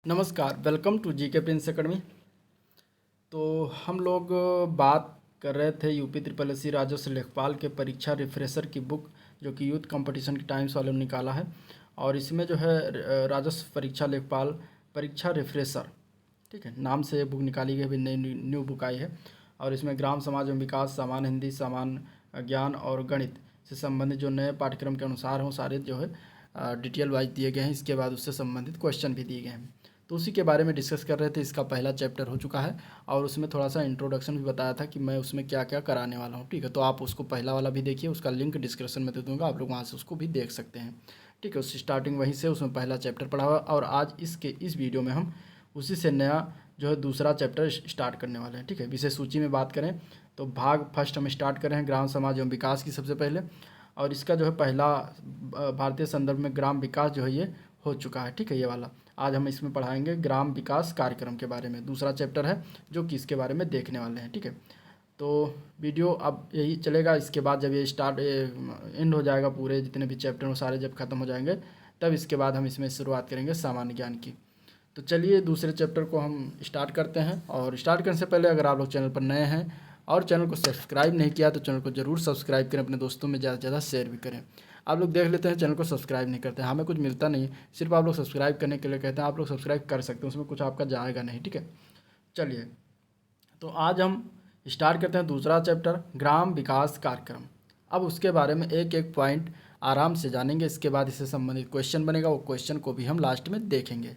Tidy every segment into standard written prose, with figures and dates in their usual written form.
नमस्कार, welcome to GK Prince Academy. तो हम लोग बात कर रहे थे यूपी ट्रिपल एससी राजस्व लेखपाल के परीक्षा रिफ्रेशर की बुक, जो कि यूथ कंपटीशन के टाइम्स वालों ने निकाला है। और इसमें जो है राजस्व परीक्षा लेखपाल परीक्षा रिफ्रेशर, ठीक है, नाम से ये बुक निकाली गई, अभी नई न्यू बुक आई है। और इसमें ग्राम समाज एवं विकास, सामान्य हिंदी, सामान्य ज्ञान और गणित से संबंधित जो नए पाठ्यक्रम के अनुसार हों सारे जो है डिटेल वाइज दिए गए हैं। इसके बाद उससे संबंधित क्वेश्चन भी दिए गए हैं, तो उसी के बारे में डिस्कस कर रहे थे। इसका पहला चैप्टर हो चुका है और उसमें थोड़ा सा इंट्रोडक्शन भी बताया था कि मैं उसमें क्या क्या कराने वाला हूँ, ठीक है। तो आप उसको पहला वाला भी देखिए, उसका लिंक डिस्क्रिप्शन में दे दूँगा, आप लोग वहाँ से उसको भी देख सकते हैं, ठीक है। उसकी स्टार्टिंग वहीं से, उसमें पहला चैप्टर पढ़ा हुआ। और आज इस वीडियो में हम उसी से नया जो है दूसरा चैप्टर स्टार्ट करने वाले हैं, ठीक है। विषय सूची में बात करें तो भाग फर्स्ट हम स्टार्ट कर रहे हैं ग्राम समाज एवं विकास की सबसे पहले। और इसका जो है पहला भारतीय संदर्भ में ग्राम विकास जो है ये हो चुका है, ठीक है, ये वाला। आज हम इसमें पढ़ाएंगे ग्राम विकास कार्यक्रम के बारे में, दूसरा चैप्टर है जो कि इसके बारे में देखने वाले हैं, ठीक है। तो वीडियो अब यही चलेगा। इसके बाद जब ये एंड हो जाएगा, पूरे जितने भी चैप्टर हैं सारे जब खत्म हो जाएंगे, तब इसके बाद हम इसमें शुरुआत करेंगे सामान्य ज्ञान की। तो चलिए दूसरे चैप्टर को हम स्टार्ट करते हैं। और स्टार्ट करने से पहले अगर आप लोग चैनल पर नए हैं और चैनल को सब्सक्राइब नहीं किया तो चैनल को ज़रूर सब्सक्राइब करें, अपने दोस्तों में ज़्यादा से ज़्यादा शेयर भी करें। आप लोग देख लेते हैं चैनल को सब्सक्राइब नहीं करते हैं, हमें कुछ मिलता नहीं, सिर्फ आप लोग सब्सक्राइब करने के लिए कहते हैं। आप लोग सब्सक्राइब कर सकते हैं, उसमें कुछ आपका जाएगा नहीं, ठीक है। चलिए, तो आज हम स्टार्ट करते हैं दूसरा चैप्टर ग्राम विकास कार्यक्रम। अब उसके बारे में एक एक पॉइंट आराम से जानेंगे। इसके बाद इससे संबंधित क्वेश्चन बनेगा, वो क्वेश्चन को भी हम लास्ट में देखेंगे,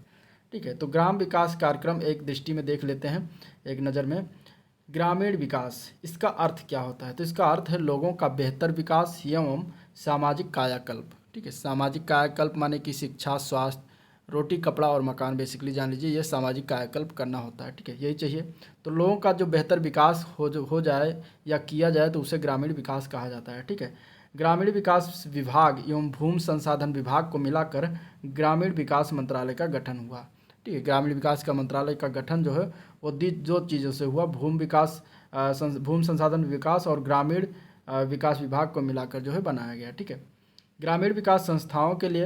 ठीक है। तो ग्राम विकास कार्यक्रम एक दृष्टि में देख लेते हैं, एक नज़र में। ग्रामीण विकास, इसका अर्थ क्या होता है? तो इसका अर्थ है लोगों का बेहतर विकास एवं सामाजिक कायाकल्प, ठीक है। सामाजिक कायाकल्प माने कि शिक्षा, स्वास्थ्य, रोटी, कपड़ा और मकान, बेसिकली जान लीजिए ये सामाजिक कायाकल्प करना होता है, ठीक है, यही चाहिए। तो लोगों का जो बेहतर विकास हो जाए या किया जाए तो उसे ग्रामीण विकास कहा जाता है, ठीक है। ग्रामीण विकास विभाग एवं भूमि संसाधन विभाग को मिलाकर ग्रामीण विकास मंत्रालय का गठन हुआ, ठीक है। ग्रामीण विकास का मंत्रालय का गठन जो है वो दो चीज़ों से हुआ, भूमि संसाधन विकास और ग्रामीण विकास विभाग को मिलाकर जो है बनाया गया, ठीक है। ग्रामीण विकास संस्थाओं के लिए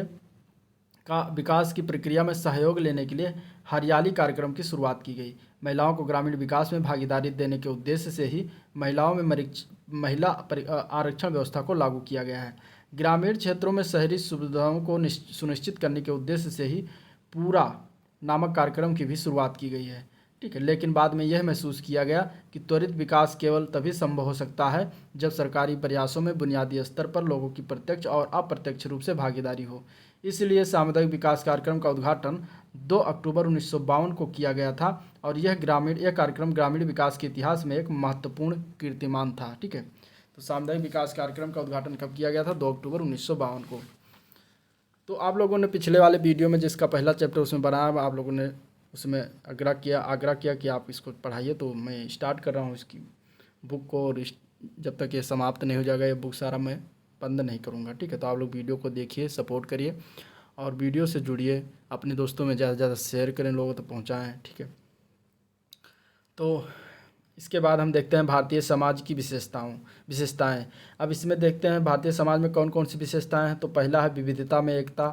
का विकास की प्रक्रिया में सहयोग लेने के लिए हरियाली कार्यक्रम की शुरुआत की गई। महिलाओं को ग्रामीण विकास में भागीदारी देने के उद्देश्य से ही महिला आरक्षण व्यवस्था को लागू किया गया है। ग्रामीण क्षेत्रों में शहरी सुविधाओं को सुनिश्चित करने के उद्देश्य से ही पूरा नामक कार्यक्रम की भी शुरुआत की गई है, ठीक है। लेकिन बाद में यह महसूस किया गया कि त्वरित विकास केवल तभी संभव हो सकता है जब सरकारी प्रयासों में बुनियादी स्तर पर लोगों की प्रत्यक्ष और अप्रत्यक्ष रूप से भागीदारी हो। इसलिए सामुदायिक विकास कार्यक्रम का उद्घाटन 2 अक्टूबर 1952 को किया गया था और यह कार्यक्रम ग्रामीण विकास के इतिहास में एक महत्वपूर्ण कीर्तिमान था, ठीक है। तो सामुदायिक विकास कार्यक्रम का उद्घाटन कब किया गया था? 2 अक्टूबर 1952 को। तो आप लोगों ने पिछले वाले वीडियो में जिसका पहला चैप्टर उसमें बनाया, आप लोगों ने उसमें आग्रह किया कि आप इसको पढ़ाइए, तो मैं स्टार्ट कर रहा हूँ इसकी बुक को। और जब तक ये समाप्त नहीं हो जाएगा ये बुक सारा मैं बंद नहीं करूँगा, ठीक है। तो आप लोग वीडियो को देखिए, सपोर्ट करिए और वीडियो से जुड़िए, अपने दोस्तों में ज़्यादा से ज़्यादा शेयर करें, लोगों तक पहुँचाएँ, ठीक है। तो इसके बाद हम देखते हैं भारतीय समाज की विशेषताएं। अब इसमें देखते हैं भारतीय समाज में कौन कौन सी विशेषताएं हैं। तो पहला है विविधता में एकता,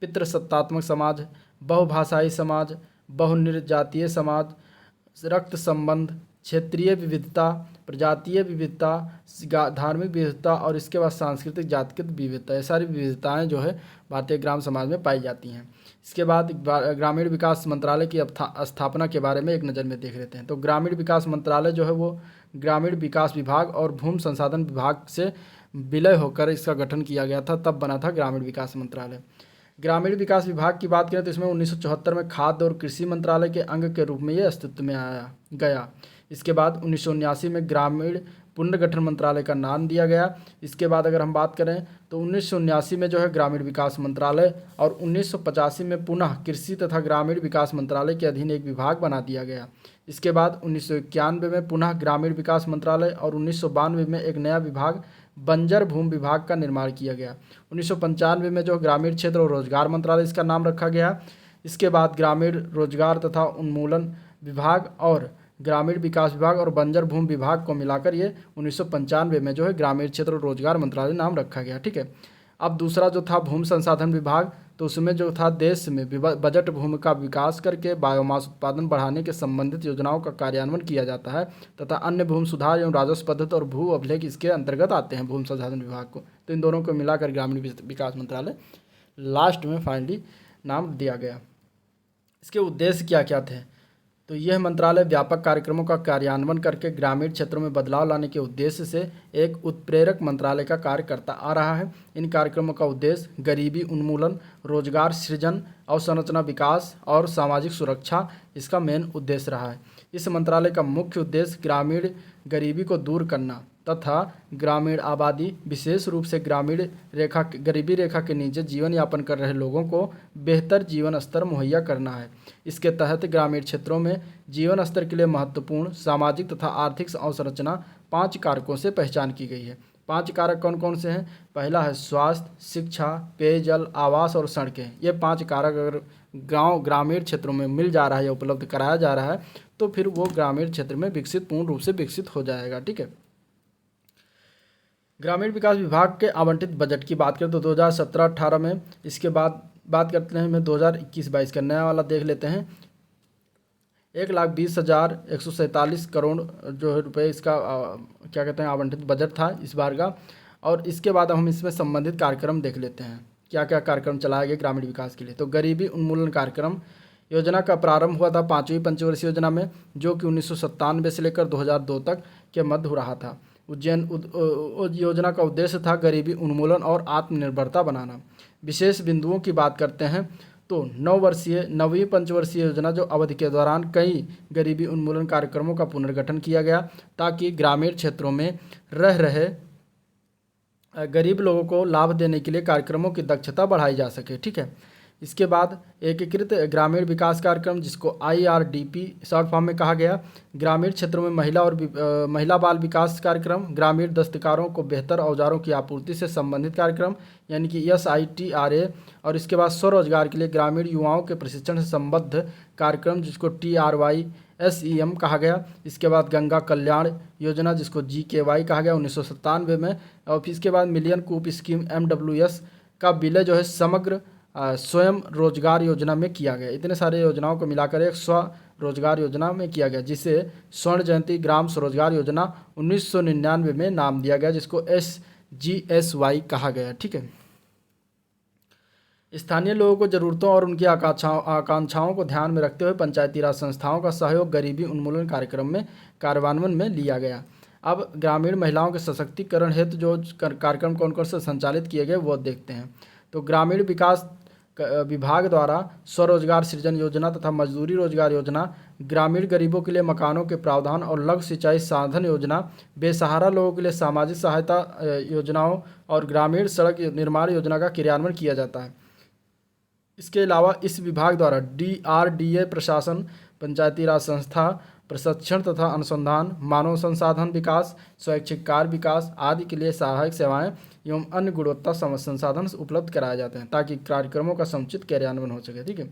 पितृसत्तात्मक समाज, बहुभाषाई समाज, बहुनिर्जातीय समाज, रक्त संबंध, क्षेत्रीय विविधता, प्रजातीय विविधता, धार्मिक विविधता और इसके बाद सांस्कृतिक जातिगत विविधता। ये सारी विविधताएं जो है भारतीय ग्राम समाज में पाई जाती हैं। इसके बाद ग्रामीण विकास मंत्रालय की स्थापना के बारे में एक नज़र में देख लेते हैं। तो ग्रामीण विकास मंत्रालय जो है वो ग्रामीण विकास विभाग और भूमि संसाधन विभाग से विलय होकर इसका गठन किया गया था, तब बना था ग्रामीण विकास मंत्रालय। ग्रामीण विकास विभाग की बात करें तो इसमें 1974 में खाद्य और कृषि मंत्रालय के अंग के रूप में ये अस्तित्व में आया गया। इसके बाद 1979 में ग्रामीण पुनर्गठन मंत्रालय का नाम दिया गया। इसके बाद अगर हम बात करें तो 1979 में जो है ग्रामीण विकास मंत्रालय और 1985 में पुनः कृषि तथा ग्रामीण विकास मंत्रालय के अधीन एक विभाग बना दिया गया। इसके बाद 1991 में पुनः ग्रामीण विकास मंत्रालय और 1992 में एक नया विभाग बंजर भूमि विभाग का निर्माण किया गया। 1995 में जो ग्रामीण क्षेत्र और रोजगार मंत्रालय इसका नाम रखा गया। इसके बाद ग्रामीण रोजगार तथा उन्मूलन विभाग और ग्रामीण विकास विभाग और बंजर भूमि विभाग को मिलाकर ये 1995 में जो है ग्रामीण क्षेत्र और रोजगार मंत्रालय नाम रखा गया, ठीक है। अब दूसरा जो था भूमि संसाधन विभाग, तो उसमें जो था देश में बजट भूमि का विकास करके बायोमास उत्पादन बढ़ाने के संबंधित योजनाओं का कार्यान्वयन किया जाता है तथा अन्य भूमि सुधार एवं राजस्व पद्धति और भू अभिलेख इसके अंतर्गत आते हैं भूमि संसाधन विभाग को। तो इन दोनों को मिलाकर ग्रामीण विकास मंत्रालय लास्ट में फाइनली नाम दिया गया। इसके उद्देश्य क्या क्या थे? तो यह मंत्रालय व्यापक कार्यक्रमों का कार्यान्वयन करके ग्रामीण क्षेत्रों में बदलाव लाने के उद्देश्य से एक उत्प्रेरक मंत्रालय का कार्य करता आ रहा है। इन कार्यक्रमों का उद्देश्य गरीबी उन्मूलन, रोजगार सृजन, अवसंरचना विकास और सामाजिक सुरक्षा इसका मेन उद्देश्य रहा है। इस मंत्रालय का मुख्य उद्देश्य ग्रामीण गरीबी को दूर करना तथा ग्रामीण आबादी, विशेष रूप से गरीबी रेखा के नीचे जीवन यापन कर रहे लोगों को बेहतर जीवन स्तर मुहैया करना है। इसके तहत ग्रामीण क्षेत्रों में जीवन स्तर के लिए महत्वपूर्ण सामाजिक तथा आर्थिक अवसंरचना 5 कारकों से पहचान की गई है। 5 कारक कौन कौन से हैं? पहला है स्वास्थ्य, शिक्षा, पेयजल, आवास और सड़कें। ये 5 कारक अगर ग्रामीण क्षेत्रों में मिल जा रहा है या उपलब्ध कराया जा रहा है तो फिर वो ग्रामीण क्षेत्र में पूर्ण रूप से विकसित हो जाएगा। ठीक है। ग्रामीण विकास विभाग के आवंटित बजट की बात करें तो 2017-18 में, इसके बाद बात करते हैं मैं 2021-22 का नया वाला देख लेते हैं। 1,20,147 करोड़ जो है रुपये इसका क्या कहते हैं आवंटित बजट था इस बार का। और इसके बाद हम इसमें संबंधित कार्यक्रम देख लेते हैं क्या क्या कार्यक्रम चलाया गया ग्रामीण विकास के लिए। तो गरीबी उन्मूलन कार्यक्रम योजना का प्रारंभ हुआ था 5वीं पंचवर्षीय योजना में, जो कि 1997 से लेकर 2002 तक के मध्य हो रहा था। योजना का उद्देश्य था गरीबी उन्मूलन और आत्मनिर्भरता बनाना। विशेष बिंदुओं की बात करते हैं तो 9वीं पंचवर्षीय योजना जो अवधि के दौरान कई गरीबी उन्मूलन कार्यक्रमों का पुनर्गठन किया गया ताकि ग्रामीण क्षेत्रों में रह रहे गरीब लोगों को लाभ देने के लिए कार्यक्रमों की दक्षता बढ़ाई जा सके। ठीक है। इसके बाद एकीकृत ग्रामीण विकास कार्यक्रम, जिसको IRDP शॉर्ट फॉर्म में कहा गया, ग्रामीण क्षेत्रों में महिला बाल विकास कार्यक्रम, ग्रामीण दस्तकारों को बेहतर औजारों की आपूर्ति से संबंधित कार्यक्रम यानी कि SITRA, और इसके बाद स्वरोजगार के लिए ग्रामीण युवाओं के प्रशिक्षण से संबद्ध कार्यक्रम, जिसको TRYSEM कहा गया। इसके बाद गंगा कल्याण योजना, जिसको GKY कहा गया 1997 में। और इसके बाद मिलियन कूप स्कीम MWS का विलय जो है समग्र स्वयं रोजगार योजना में किया गया। इतने सारे योजनाओं को मिलाकर एक स्वरोजगार योजना में किया गया, जिसे स्वर्ण जयंती ग्राम स्वरोजगार योजना 1999 में नाम दिया गया, जिसको SGSY कहा गया। ठीक है। स्थानीय लोगों को जरूरतों और उनकी आकांक्षाओं को ध्यान में रखते हुए पंचायती राज संस्थाओं का सहयोग गरीबी उन्मूलन कार्यक्रम में कार्यान्वयन में लिया गया। अब ग्रामीण महिलाओं के सशक्तिकरण हेतु जो कार्यक्रम कौन कौन से संचालित किए गए वो देखते हैं। तो ग्रामीण विकास विभाग द्वारा स्वरोजगार सृजन योजना तथा मजदूरी रोजगार योजना, ग्रामीण गरीबों के लिए मकानों के प्रावधान और लघु सिंचाई साधन योजना, बेसहारा लोगों के लिए सामाजिक सहायता योजनाओं और ग्रामीण सड़क निर्माण योजना का क्रियान्वयन किया जाता है। इसके अलावा इस विभाग द्वारा DRDA प्रशासन, पंचायती राज संस्था, प्रशिक्षण तथा अनुसंधान, मानव संसाधन विकास, स्वैच्छिक कार्य विकास आदि के लिए सहायक सेवाएं एवं अन्य गुणवत्ता संसाधन उपलब्ध कराए जाते हैं ताकि कार्यक्रमों का समुचित कार्यान्वयन हो सके। ठीक है।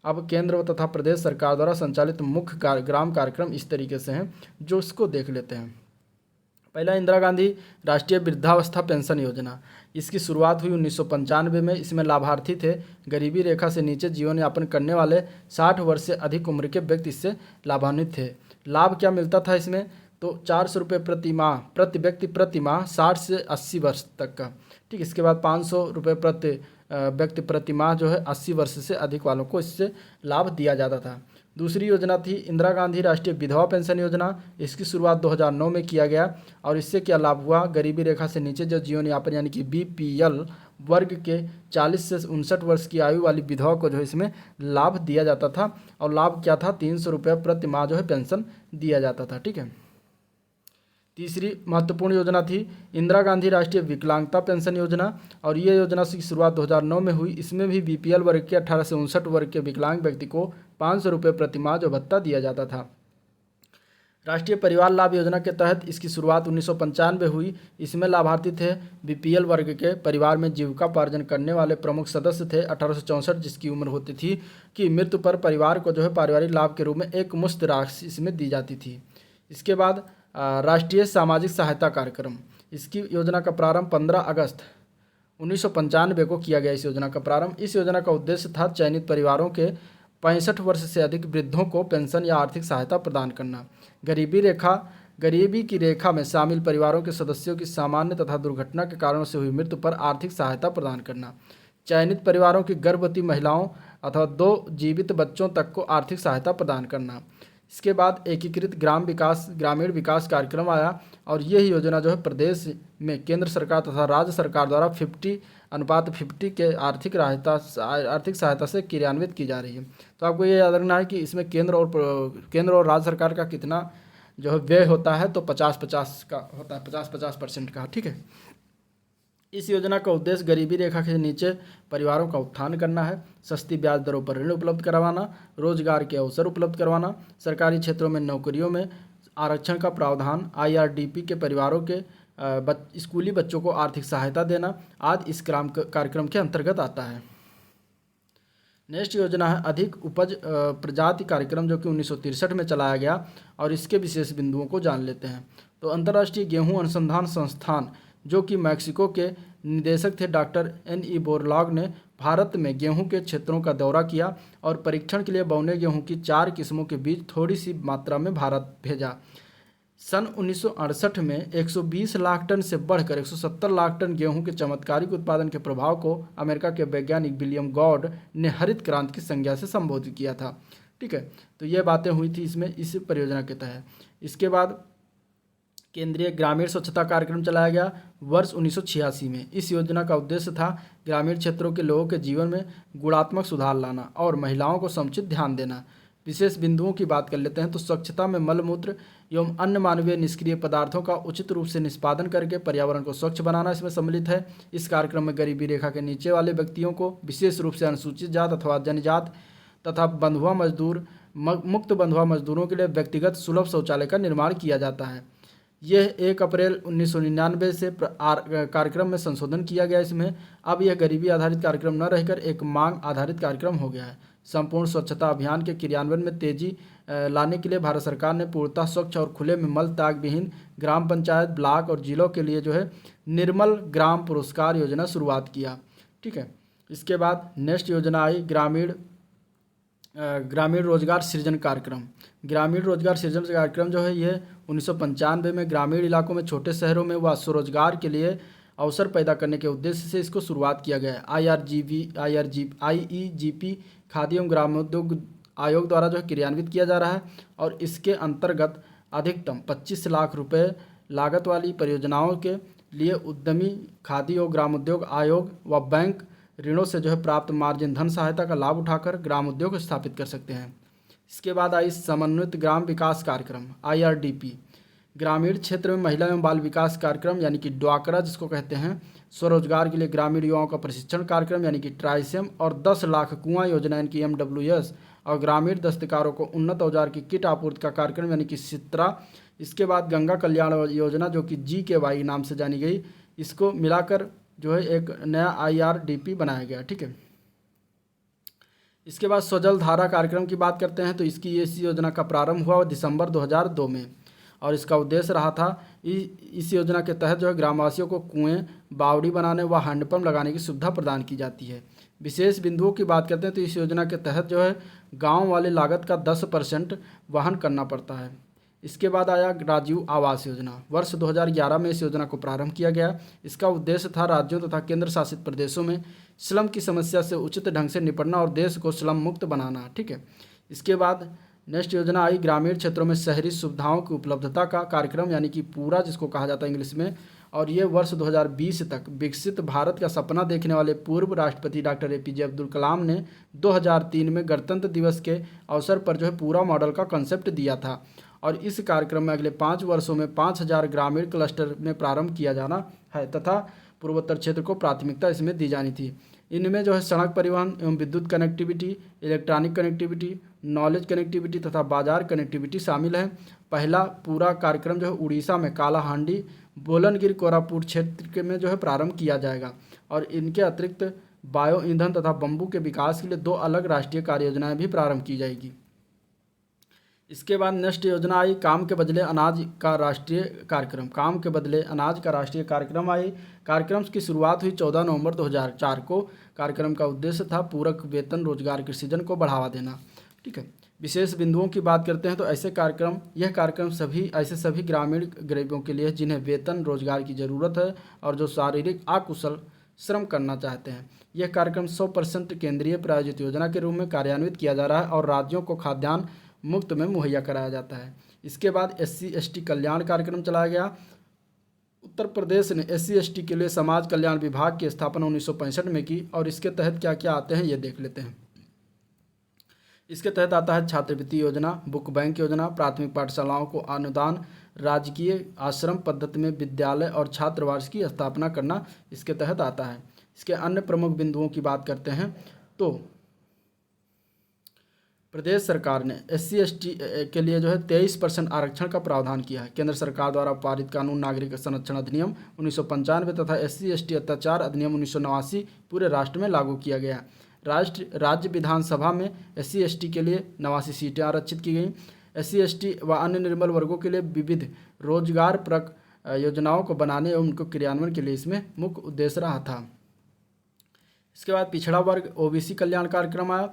अब केंद्र तथा प्रदेश सरकार द्वारा संचालित मुख्य ग्राम कार्यक्रम इस तरीके से हैं, जो इसको देख लेते हैं। पहला, इंदिरा गांधी राष्ट्रीय वृद्धावस्था पेंशन योजना। इसकी शुरुआत हुई 1995 में। इसमें लाभार्थी थे गरीबी रेखा से नीचे जीवन यापन करने वाले 60 वर्ष से अधिक उम्र के व्यक्ति इससे लाभान्वित थे। लाभ क्या मिलता था इसमें? तो 400 रुपये प्रति व्यक्ति प्रति माह 60 से 80 वर्ष तक का। ठीक। इसके बाद 500 रुपये प्रति व्यक्ति प्रति माह जो है 80 वर्ष से अधिक वालों को इससे लाभ दिया जाता था। दूसरी योजना थी इंदिरा गांधी राष्ट्रीय विधवा पेंशन योजना। इसकी शुरुआत 2009 में किया गया और इससे क्या लाभ हुआ? गरीबी रेखा से नीचे जो जीवन यापन यानी कि BPL वर्ग के 40 से 59 वर्ष की आयु वाली विधवा को जो है इसमें लाभ दिया जाता था। और लाभ क्या था? 300 रुपये प्रति माह जो है पेंशन दिया जाता था। ठीक है। तीसरी महत्वपूर्ण योजना थी इंदिरा गांधी राष्ट्रीय विकलांगता पेंशन योजना, और ये योजना की शुरुआत 2009 में हुई। इसमें भी BPL वर्ग के 18 से 59 वर्ग के विकलांग व्यक्ति को 500 रुपये प्रति माह जो भत्ता दिया जाता था। राष्ट्रीय परिवार लाभ योजना के तहत इसकी शुरुआत 1995 हुई। इसमें लाभार्थी थे BPL वर्ग के परिवार में जीविकापार्जन करने वाले प्रमुख सदस्य थे 18 से 64, जिसकी उम्र होती थी कि मृत्यु पर परिवार को जो है पारिवारिक लाभ के रूप में एक मुश्त राशि इसमें दी जाती थी। इसके बाद राष्ट्रीय सामाजिक सहायता कार्यक्रम, इसकी योजना का प्रारंभ 15 अगस्त 1995 को किया गया इस योजना का प्रारंभ। इस योजना का उद्देश्य था चयनित परिवारों के 65 वर्ष से अधिक वृद्धों को पेंशन या आर्थिक सहायता प्रदान करना। गरीबी की रेखा में शामिल परिवारों के सदस्यों की सामान्य तथा दुर्घटना के कारणों से हुई मृत्यु पर आर्थिक सहायता प्रदान करना। चयनित परिवारों की गर्भवती महिलाओं अथवा 2 जीवित बच्चों तक को आर्थिक सहायता प्रदान करना। इसके बाद एकीकृत ग्रामीण विकास कार्यक्रम आया और यह योजना जो है प्रदेश में केंद्र सरकार तथा राज्य सरकार द्वारा 50:50 के आर्थिक सहायता से क्रियान्वित की जा रही है। तो आपको ये याद रखना है कि इसमें केंद्र और राज्य सरकार का कितना जो है व्यय होता है, तो 50-50 का होता है, 50-50% का। ठीक है। इस योजना का उद्देश्य गरीबी रेखा के नीचे परिवारों का उत्थान करना है, सस्ती ब्याज दरों पर ऋण उपलब्ध करवाना, रोजगार के अवसर उपलब्ध करवाना, सरकारी क्षेत्रों में नौकरियों में आरक्षण का प्रावधान, IRDP के परिवारों के स्कूली बच्चों को आर्थिक सहायता देना आदि इस कार्यक्रम के अंतर्गत आता है। नेक्स्ट योजना है अधिक उपज प्रजाति कार्यक्रम, जो कि 1963 में चलाया गया और इसके विशेष बिंदुओं को जान लेते हैं। तो अंतर्राष्ट्रीय गेहूं अनुसंधान संस्थान, जो कि मैक्सिको के निदेशक थे डॉक्टर NE बोरलॉग, ने भारत में गेहूं के क्षेत्रों का दौरा किया और परीक्षण के लिए बौने गेहूं की 4 किस्मों के बीज थोड़ी सी मात्रा में भारत भेजा। सन 1968 में 120 लाख टन से बढ़कर 170 लाख टन गेहूं के चमत्कारिक उत्पादन के प्रभाव को अमेरिका के वैज्ञानिक विलियम गॉड ने हरित क्रांति की संज्ञा से संबोधित किया था। ठीक है, तो ये बातें हुई थी इसमें इस परियोजना के तहत। इसके बाद केंद्रीय ग्रामीण स्वच्छता कार्यक्रम चलाया गया वर्ष 1986 में। इस योजना का उद्देश्य था ग्रामीण क्षेत्रों के लोगों के जीवन में गुणात्मक सुधार लाना और महिलाओं को समुचित ध्यान देना। विशेष बिंदुओं की बात कर लेते हैं तो स्वच्छता में मलमूत्र एवं अन्य मानवीय निष्क्रिय पदार्थों का उचित रूप से निष्पादन करके पर्यावरण को स्वच्छ बनाना इसमें सम्मिलित है। इस कार्यक्रम में गरीबी रेखा के नीचे वाले व्यक्तियों को, विशेष रूप से अनुसूचित जात अथवा जनजात तथा मुक्त बंधुआ मजदूरों के लिए व्यक्तिगत सुलभ शौचालय का निर्माण किया जाता है। यह 1 अप्रैल 1999 से कार्यक्रम में संशोधन किया गया। इसमें अब यह गरीबी आधारित कार्यक्रम न रहकर एक मांग आधारित कार्यक्रम हो गया है। संपूर्ण स्वच्छता अभियान के क्रियान्वयन में तेजी लाने के लिए भारत सरकार ने पूर्णतः स्वच्छ और खुले में मल त्याग विहीन ग्राम पंचायत, ब्लॉक और जिलों के लिए जो है निर्मल ग्राम पुरस्कार योजना शुरुआत किया। ठीक है, इसके बाद नेक्स्ट योजना आई ग्रामीण रोजगार सृजन कार्यक्रम। ग्रामीण रोजगार सृजन कार्यक्रम जो है ये 1995 में ग्रामीण इलाकों में छोटे शहरों में व स्वरोजगार के लिए अवसर पैदा करने के उद्देश्य से इसको शुरुआत किया गया है। IEGP खादी एवं ग्रामोद्योग आयोग द्वारा जो है क्रियान्वित किया जा रहा है और इसके अंतर्गत अधिकतम 25 लाख रुपए लागत वाली परियोजनाओं के लिए उद्यमी खादी और ग्रामोद्योग आयोग व बैंक ऋणों से जो है प्राप्त मार्जिन धन सहायता का लाभ उठाकर ग्राम उद्योग स्थापित कर सकते हैं। इसके बाद आई समन्वित ग्राम विकास कार्यक्रम IRDP। ग्रामीण क्षेत्र में महिला एवं बाल विकास कार्यक्रम यानी कि ड्वाकरा जिसको कहते हैं, स्वरोजगार के लिए ग्रामीण युवाओं का प्रशिक्षण कार्यक्रम यानी कि ट्राइसेम और 10 लाख कुआं योजना यानी कि MWS और ग्रामीण दस्तकारों को उन्नत औजार की किट आपूर्ति का कार्यक्रम यानी कि सित्रा। इसके बाद गंगा कल्याण योजना जो कि GKY नाम से जानी गई, इसको मिलाकर जो है एक नया IRDP बनाया गया। ठीक है, इसके बाद स्वजल धारा कार्यक्रम की बात करते हैं तो इस योजना का प्रारंभ हुआ दिसंबर 2002 में और इसका उद्देश्य रहा था इस योजना के तहत जो है ग्रामवासियों को कुएं, बावड़ी बनाने व हैंडपंप लगाने की सुविधा प्रदान की जाती है। विशेष बिंदुओं की बात करते हैं तो इस योजना के तहत जो है गांव वाले लागत का 10% वहन करना पड़ता है। इसके बाद आया राजीव आवास योजना। वर्ष 2011 में इस योजना को प्रारंभ किया गया। इसका उद्देश्य था राज्यों तथा केंद्र शासित प्रदेशों में स्लम की समस्या से उचित ढंग से निपटना और देश को स्लम मुक्त बनाना। ठीक है, इसके बाद नेक्स्ट योजना आई ग्रामीण क्षेत्रों में शहरी सुविधाओं की उपलब्धता का कार्यक्रम यानी कि पूरा जिसको कहा जाता है इंग्लिश में, और ये वर्ष 2020 तक विकसित भारत का सपना देखने वाले पूर्व राष्ट्रपति डॉक्टर APJ अब्दुल कलाम ने 2003 में गणतंत्र दिवस के अवसर पर जो है पूरा मॉडल का कंसेप्ट दिया था और इस कार्यक्रम में अगले 5 वर्षों में 5000 ग्रामीण क्लस्टर में प्रारंभ किया जाना है तथा पूर्वोत्तर क्षेत्र को प्राथमिकता इसमें दी जानी थी। इनमें जो है सड़क परिवहन एवं विद्युत connectivity, electronic connectivity, knowledge connectivity तथा बाजार कनेक्टिविटी शामिल है। पहला पूरा कार्यक्रम जो है उड़ीसा में कालाहांडी, बोलनगिर, कोरापुट क्षेत्र में जो है प्रारंभ किया जाएगा और इनके अतिरिक्त बायो ईंधन तथा बम्बू के विकास के लिए 2 अलग राष्ट्रीय कार्य योजनाएं भी प्रारंभ की जाएगी। इसके बाद नेक्स्ट योजना आई काम के बदले अनाज का राष्ट्रीय कार्यक्रम। काम के बदले अनाज का राष्ट्रीय कार्यक्रम आई। कार्यक्रम की शुरुआत हुई 14 नवंबर 2004 को। कार्यक्रम का उद्देश्य था पूरक वेतन रोजगार के सृजन को बढ़ावा देना। ठीक है, विशेष बिंदुओं की बात करते हैं तो यह कार्यक्रम सभी ग्रामीण गरीबों के लिए जिन्हें वेतन रोजगार की ज़रूरत है और जो शारीरिक अकुशल श्रम करना चाहते हैं। यह कार्यक्रम 100% केंद्रीय प्रायोजित योजना के रूप में कार्यान्वित किया जा रहा है और राज्यों को खाद्यान्न मुफ्त में मुहैया कराया जाता है। इसके बाद SC/ST कल्याण कार्यक्रम चलाया गया। उत्तर प्रदेश ने SC/ST के लिए समाज कल्याण विभाग की स्थापना 1965 में की और इसके तहत क्या क्या आते हैं ये देख लेते हैं। इसके तहत आता है छात्रवृत्ति योजना, बुक बैंक योजना, प्राथमिक पाठशालाओं को अनुदान, राजकीय आश्रम पद्धति में विद्यालय और छात्रावास की स्थापना करना इसके तहत आता है। इसके अन्य प्रमुख बिंदुओं की बात करते हैं तो प्रदेश सरकार ने SC/ST के लिए जो है 23% आरक्षण का प्रावधान किया है। केंद्र सरकार द्वारा पारित कानून नागरिक संरक्षण अधिनियम 1995 तथा SC/ST अत्याचार अधिनियम 1989 पूरे राष्ट्र में लागू किया गया। राज्य विधानसभा में SC/ST के लिए 89 सीटें आरक्षित की गई। SC/ST व अन्य निर्बल वर्गों के लिए विविध रोजगारपरक योजनाओं को बनाने एवं उनको क्रियान्वयन के लिए इसमें मुख्य उद्देश्य रहा था। इसके बाद पिछड़ा वर्ग OBC कल्याण कार्यक्रम आया।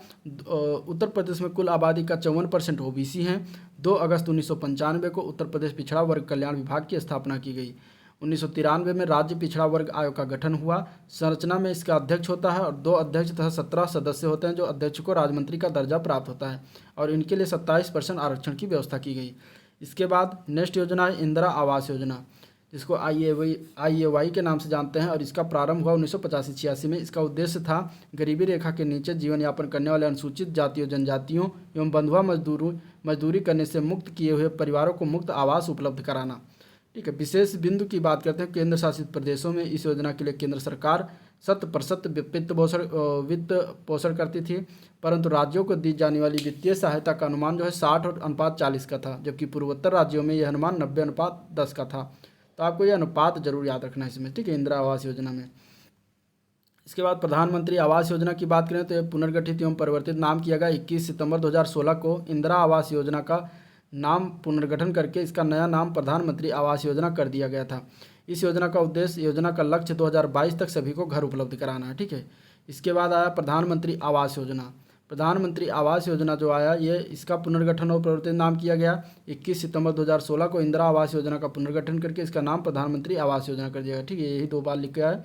उत्तर प्रदेश में कुल आबादी का 54% OBC हैं। 2 अगस्त 1995 को उत्तर प्रदेश पिछड़ा वर्ग कल्याण विभाग की स्थापना की गई। 1993 में राज्य पिछड़ा वर्ग आयोग का गठन हुआ। संरचना में इसका अध्यक्ष होता है और 2 अध्यक्ष तथा 17 सदस्य होते हैं, जो अध्यक्ष को राज्यमंत्री का दर्जा प्राप्त होता है और इनके लिए 27% आरक्षण की व्यवस्था की गई। इसके बाद नेक्स्ट योजना है इंदिरा आवास योजना, जिसको IAY के नाम से जानते हैं और इसका प्रारंभ हुआ 1985-86 में। इसका उद्देश्य था गरीबी रेखा के नीचे जीवन यापन करने वाले अनुसूचित जातियों, जनजातियों एवं बंधुआ मजदूरी करने से मुक्त किए हुए परिवारों को मुफ्त आवास उपलब्ध कराना। ठीक है, विशेष बिंदु की बात करते हैं केंद्र शासित प्रदेशों में इस योजना के लिए केंद्र सरकार 100% वित्त पोषण करती थी, परंतु राज्यों को दी जाने वाली वित्तीय सहायता का अनुमान जो है 60:40 का था, जबकि पूर्वोत्तर राज्यों में यह अनुमान 90:10 का था। तो आपको यह अनुपात जरूर याद रखना है इसमें। ठीक है, इंदिरा आवास योजना में। इसके बाद प्रधानमंत्री आवास योजना की बात करें तो यह पुनर्गठित एवं परिवर्तित नाम किया गया। 21 सितंबर 2016 को इंदिरा आवास योजना का नाम पुनर्गठन करके इसका नया नाम प्रधानमंत्री आवास योजना कर दिया गया था। इस योजना का लक्ष्य 2022 तक सभी को घर उपलब्ध कराना है। ठीक है, इसके बाद आया प्रधानमंत्री आवास योजना। प्रधानमंत्री आवास योजना जो आया ये इसका पुनर्गठन और परिवर्तित नाम किया गया। 21 सितंबर 2016 को इंदिरा आवास योजना का पुनर्गठन करके इसका नाम प्रधानमंत्री आवास योजना कर दिया गया। ठीक है, यही 2 बार लिखा है।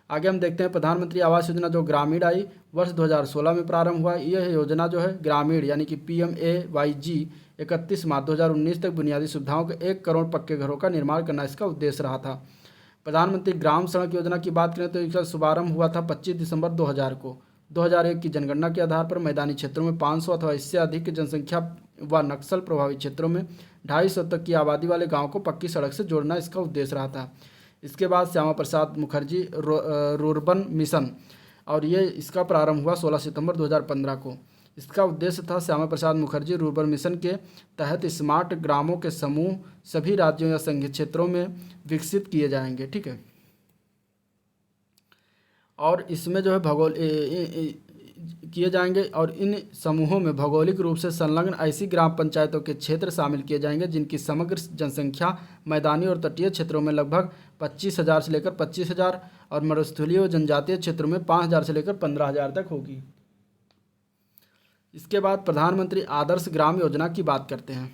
आगे हम देखते हैं प्रधानमंत्री आवास योजना जो ग्रामीण आई वर्ष 2016 में प्रारंभ हुआ। यह योजना जो है ग्रामीण यानी कि PMAYG 31 मार्च 2019 तक बुनियादी सुविधाओं के 1 करोड़ पक्के घरों का निर्माण करना इसका उद्देश्य रहा था। प्रधानमंत्री ग्राम सड़क योजना की बात करें तो इसका शुभारंभ हुआ था 25 दिसंबर 2000 को। 2001 की जनगणना के आधार पर मैदानी क्षेत्रों में 500 अथवा इससे अधिक जनसंख्या व नक्सल प्रभावित क्षेत्रों में 250 तक की आबादी वाले गाँव को पक्की सड़क से जोड़ना इसका उद्देश्य रहा था। इसके बाद श्यामा प्रसाद मुखर्जी रूर्बन मिशन और ये इसका प्रारंभ हुआ 16 सितंबर 2015 को। इसका उद्देश्य था श्यामा प्रसाद मुखर्जी रूर्बन मिशन के तहत स्मार्ट ग्रामों के समूह सभी राज्यों या संघीय क्षेत्रों में विकसित किए जाएंगे। ठीक है, और इसमें जो है किए जाएंगे और इन समूहों में भौगोलिक रूप से संलग्न ऐसी ग्राम पंचायतों के क्षेत्र शामिल किए जाएंगे जिनकी समग्र जनसंख्या मैदानी और तटीय क्षेत्रों में लगभग 25,000 से लेकर 25,000 और मरुस्थलीय व जनजातीय क्षेत्रों में 5,000 से लेकर 15,000 तक होगी। इसके बाद प्रधानमंत्री आदर्श ग्राम योजना की बात करते हैं।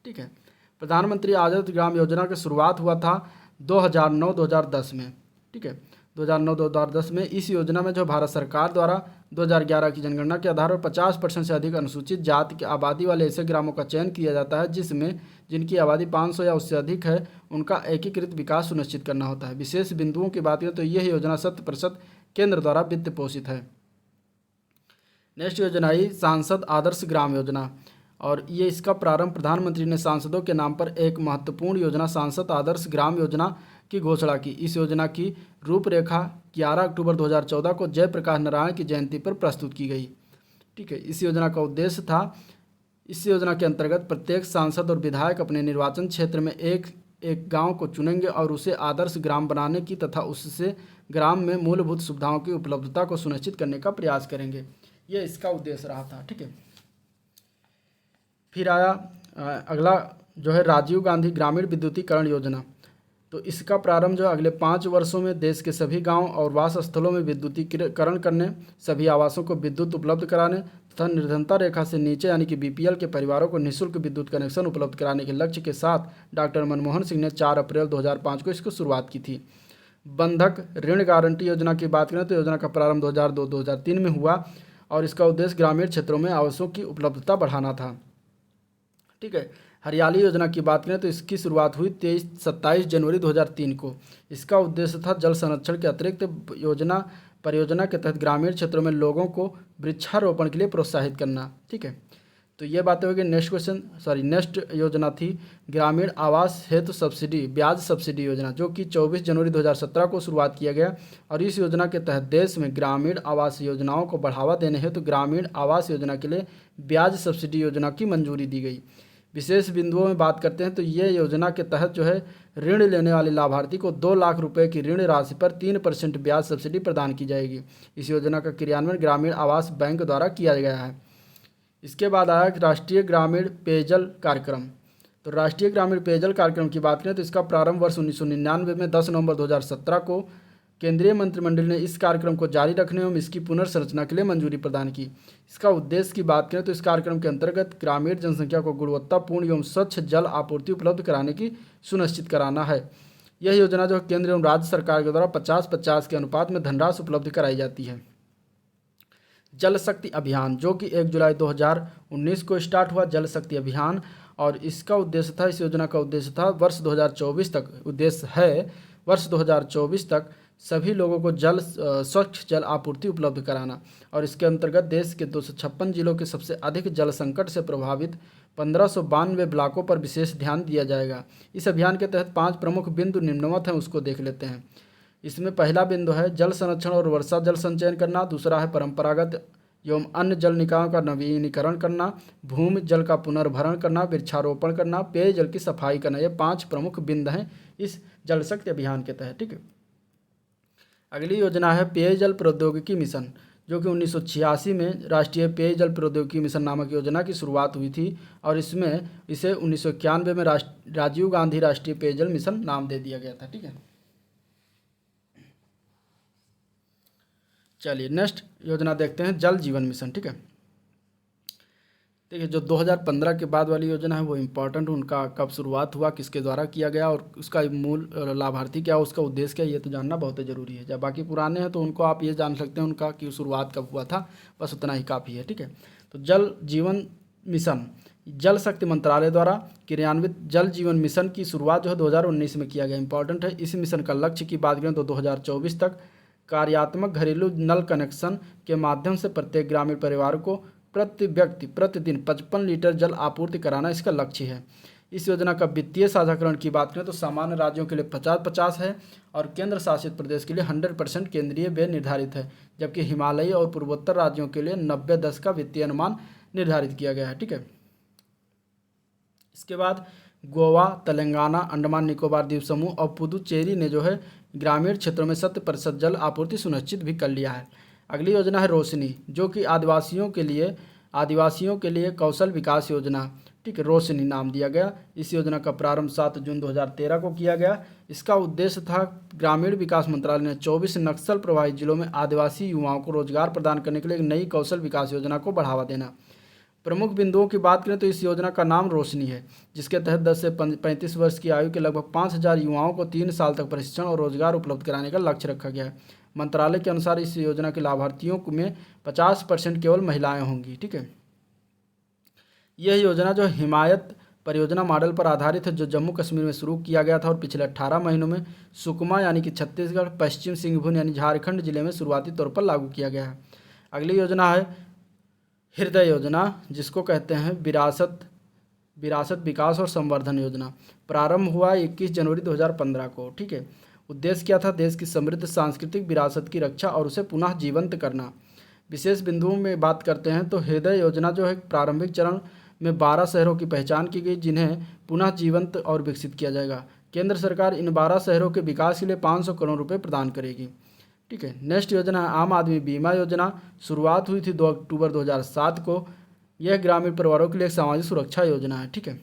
ठीक है, प्रधानमंत्री आदर्श ग्राम योजना की शुरुआत हुआ था 2009-2010 में। ठीक है, 2009-2010 में इस योजना में जो भारत सरकार द्वारा 2011 की जनगणना के आधार पर 50% से अधिक अनुसूचित जाति की आबादी वाले ऐसे ग्रामों का चयन किया जाता है जिनकी आबादी 500 या उससे अधिक है, उनका एकीकृत विकास सुनिश्चित करना होता है। विशेष बिंदुओं की बात करें तो यह योजना 100% केंद्र द्वारा वित्त पोषित है। नेक्स्ट योजना आई सांसद आदर्श ग्राम योजना और ये इसका प्रारंभ प्रधानमंत्री ने सांसदों के नाम पर एक महत्वपूर्ण योजना सांसद आदर्श ग्राम योजना की घोषणा की। इस योजना की रूपरेखा 11 अक्टूबर 2014 को जयप्रकाश नारायण की जयंती पर प्रस्तुत की गई। ठीक है, इस योजना का उद्देश्य था इस योजना के अंतर्गत प्रत्येक सांसद और विधायक अपने निर्वाचन क्षेत्र में एक गांव को चुनेंगे और उसे आदर्श ग्राम बनाने की तथा उससे ग्राम में मूलभूत सुविधाओं की उपलब्धता को सुनिश्चित करने का प्रयास करेंगे। यह इसका उद्देश्य रहा था। ठीक है, फिर आया अगला जो है राजीव गांधी ग्रामीण विद्युतीकरण योजना। तो इसका प्रारंभ जो है अगले 5 वर्षों में देश के सभी गांव और वास स्थलों में विद्युतीकरण करने, सभी आवासों को विद्युत उपलब्ध कराने तथा निर्धनता रेखा से नीचे यानी कि बीपीएल के परिवारों को निःशुल्क विद्युत कनेक्शन उपलब्ध कराने के लक्ष्य के साथ डॉक्टर मनमोहन सिंह ने 4 अप्रैल 2005 को इसकी शुरुआत की थी। बंधक ऋण गारंटी योजना की बात करें तो योजना का प्रारंभ 2002-2003 में हुआ और इसका उद्देश्य ग्रामीण क्षेत्रों में आवासों की उपलब्धता बढ़ाना था। ठीक है। हरियाली योजना की बात करें तो इसकी शुरुआत हुई 27 जनवरी 2003 को। इसका उद्देश्य था जल संरक्षण के अतिरिक्त परियोजना के तहत ग्रामीण क्षेत्रों में लोगों को वृक्षारोपण के लिए प्रोत्साहित करना। ठीक है। तो ये बातें हो गई। नेक्स्ट योजना थी ग्रामीण आवास हेतु सब्सिडी ब्याज सब्सिडी योजना, जो कि 24 जनवरी 2017 को शुरुआत किया गया और इस योजना के तहत देश में ग्रामीण आवास योजनाओं को बढ़ावा देने हेतु ग्रामीण आवास योजना के लिए ब्याज सब्सिडी योजना की मंजूरी दी गई। विशेष बिंदुओं में बात करते हैं तो ये योजना के तहत जो है ऋण लेने वाले लाभार्थी को 2 लाख रुपए की ऋण राशि पर 3% ब्याज सब्सिडी प्रदान की जाएगी। इस योजना का क्रियान्वयन ग्रामीण आवास बैंक द्वारा किया गया है। इसके बाद आया राष्ट्रीय ग्रामीण पेयजल कार्यक्रम। तो राष्ट्रीय ग्रामीण पेयजल कार्यक्रम की बात करें तो इसका प्रारंभ वर्ष 1999 में 10 नवंबर 2017 को केंद्रीय मंत्रिमंडल ने इस कार्यक्रम को जारी रखने एवं इसकी पुनर्संरचना के लिए मंजूरी प्रदान की। इसका उद्देश्य की बात करें तो इस कार्यक्रम के अंतर्गत ग्रामीण जनसंख्या को गुणवत्तापूर्ण एवं स्वच्छ जल आपूर्ति उपलब्ध कराने की सुनिश्चित कराना है। यह योजना जो केंद्र एवं राज्य सरकार के द्वारा 50-50 के अनुपात में धनराशि उपलब्ध कराई जाती है। जल शक्ति अभियान, जो कि 1 जुलाई 2019 को स्टार्ट हुआ जल शक्ति अभियान, और इसका उद्देश्य था, इस योजना का उद्देश्य था वर्ष 2024 तक सभी लोगों को स्वच्छ जल आपूर्ति उपलब्ध कराना। और इसके अंतर्गत देश के 256 जिलों के सबसे अधिक जल संकट से प्रभावित 1592 ब्लॉकों पर विशेष ध्यान दिया जाएगा। इस अभियान के तहत 5 प्रमुख बिंदु निम्नवत हैं, उसको देख लेते हैं। इसमें पहला बिंदु है जल संरक्षण और वर्षा जल संचयन करना। दूसरा है परंपरागत एवं अन्य जल निकायों का नवीनीकरण करना, भूमि जल का पुनर्भरण करना, वृक्षारोपण करना, पेयजल की सफाई करना। ये 5 प्रमुख बिंदु हैं इस जल शक्ति अभियान के तहत। ठीक है। अगली योजना है पेयजल प्रौद्योगिकी मिशन, जो कि 1986 में राष्ट्रीय पेयजल प्रौद्योगिकी मिशन नामक योजना की शुरुआत हुई थी और इसे 1991 में राजीव गांधी राष्ट्रीय पेयजल मिशन नाम दे दिया गया था। ठीक है। चलिए नेक्स्ट योजना देखते हैं, जल जीवन मिशन। ठीक है। देखिए, जो 2015 के बाद वाली योजना है वो इम्पोर्टेंट, उनका कब शुरुआत हुआ, किसके द्वारा किया गया और उसका मूल लाभार्थी क्या, उसका उद्देश्य क्या, ये तो जानना बहुत ज़रूरी है। जब बाकी पुराने हैं तो उनको आप ये जान सकते हैं उनका कि शुरुआत कब हुआ था, बस उतना ही काफ़ी है। ठीक है। तो जल जीवन मिशन जल शक्ति मंत्रालय द्वारा क्रियान्वित जल जीवन मिशन की शुरुआत जो है 2019 में किया गया, इंपॉर्टेंट है। इस मिशन का लक्ष्य की बात करें तो 2024 तक कार्यात्मक घरेलू नल कनेक्शन के माध्यम से प्रत्येक ग्रामीण परिवार को प्रति व्यक्ति प्रतिदिन 55 लीटर जल आपूर्ति कराना इसका लक्ष्य है। इस योजना का वित्तीय साझाकरण की बात करें तो सामान्य राज्यों के लिए 50-50 है और केंद्र शासित प्रदेश के लिए 100% केंद्रीय व्यय निर्धारित है, जबकि हिमालयी और पूर्वोत्तर राज्यों के लिए 90-10 का वित्तीय अनुमान निर्धारित किया गया है। ठीक है। इसके बाद गोवा, तेलंगाना, अंडमान निकोबार द्वीप समूह और पुदुचेरी ने जो है ग्रामीण क्षेत्रों में 100% जल आपूर्ति सुनिश्चित भी कर लिया है। अगली योजना है रोशनी, जो कि आदिवासियों के लिए कौशल विकास योजना। ठीक है, रोशनी नाम दिया गया। इस योजना का प्रारंभ 7 जून 2013 को किया गया। इसका उद्देश्य था ग्रामीण विकास मंत्रालय ने 24 नक्सल प्रभावित जिलों में आदिवासी युवाओं को रोजगार प्रदान करने के लिए एक नई कौशल विकास योजना को बढ़ावा देना। प्रमुख बिंदुओं की बात करें तो इस योजना का नाम रोशनी है, जिसके तहत 10 से 35 वर्ष की आयु के लगभग 5000 युवाओं को 3 साल तक प्रशिक्षण और रोजगार उपलब्ध कराने का लक्ष्य रखा गया है। मंत्रालय के अनुसार इस योजना के लाभार्थियों में 50% केवल महिलाएं होंगी। ठीक है। यह योजना जो हिमायत परियोजना मॉडल पर आधारित है, जो जम्मू कश्मीर में शुरू किया गया था और पिछले 18 महीनों में सुकमा यानी कि छत्तीसगढ़, पश्चिम सिंहभूम यानी झारखंड जिले में शुरुआती तौर पर लागू किया गया है। अगली योजना है हृदय योजना, जिसको कहते हैं विरासत विकास और संवर्धन योजना। प्रारंभ हुआ 21 जनवरी 2015 को। ठीक है। उद्देश्य क्या था, देश की समृद्ध सांस्कृतिक विरासत की रक्षा और उसे पुनः जीवंत करना। विशेष बिंदुओं में बात करते हैं तो हृदय योजना जो है प्रारंभिक चरण में 12 शहरों की पहचान की गई, जिन्हें पुनः जीवंत और विकसित किया जाएगा। केंद्र सरकार इन 12 शहरों के विकास के लिए 500 करोड़ रुपये प्रदान करेगी। ठीक है। नेक्स्ट योजना है आम आदमी बीमा योजना। शुरुआत हुई थी 2 अक्टूबर 2007 को यह ग्रामीण परिवारों के लिए एक सामाजिक सुरक्षा योजना है। ठीक है।